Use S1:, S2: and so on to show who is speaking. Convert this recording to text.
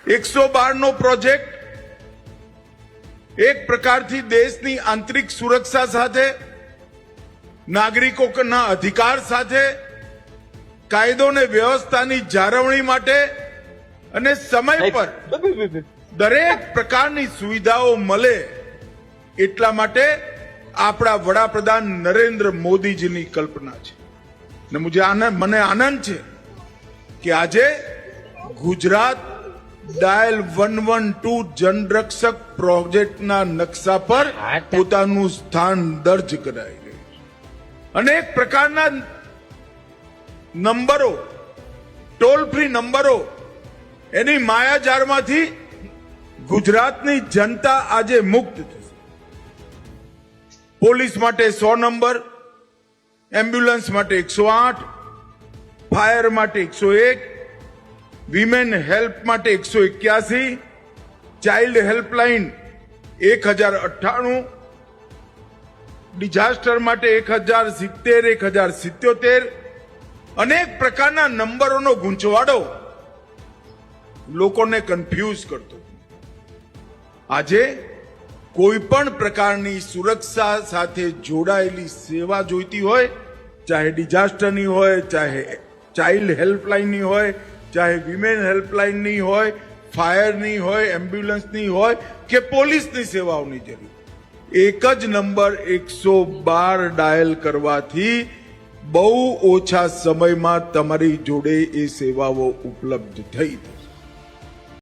S1: 112 નો project એક પ્રકારથી દેશની આંતરિક સુરક્ષા સાથે, નાગરિકોના અધિકાર સાથે, કાયદો અને વ્યવસ્થાની જાળવણી માટે અને સમય પર દરેક પ્રકારની સુવિધાઓ મળે એટલા માટે આપણા વડાપ્રધાન નરેન્દ્ર મોદીજીની કલ્પના છે. ને મને આનંદ છે કે આજે ગુજરાત ડાયલ 112 જનરક્ષક પ્રોજેક્ટના નકશા પર પોતાનું સ્થાન દર્જ કરાઈ ગયું છે. અનેક પ્રકારના નંબરો, ટોલ ફ્રી નંબરો, એની માયાજાળમાંથી ગુજરાતની જનતા આજે મુક્ત થશે. પોલીસ માટે 100 નંબર, એમ્બ્યુલન્સ માટે 108, ફાયર માટે 101, વિમેન હેલ્પ માટે 181, ચાઇલ્ડ હેલ્પલાઇન 1098, ડિઝાસ્ટર માટે 1070, 1077, અનેક પ્રકારના નંબરોનો ગૂંચવાડો લોકોને કન્ફ્યુઝ કરતો. આજે કોઈ પણ પ્રકારની સુરક્ષા સાથે જોડાયેલી સેવા જોઈતી હોય, ચાહે ડિઝાસ્ટરની હોય, ચાહે ચાઇલ્ડ હેલ્પલાઇનની હોય, ચાહે વિમેન હેલ્પલાઇનની હોય, ફાયરની હોય, એમ્બ્યુલન્સની હોય કે પોલીસની સેવાઓની જરૂર, એક જ નંબર 112 ડાયલ કરવાથી બહુ ઓછા સમયમાં તમારી જોડે એ સેવાઓ ઉપલબ્ધ થઈ.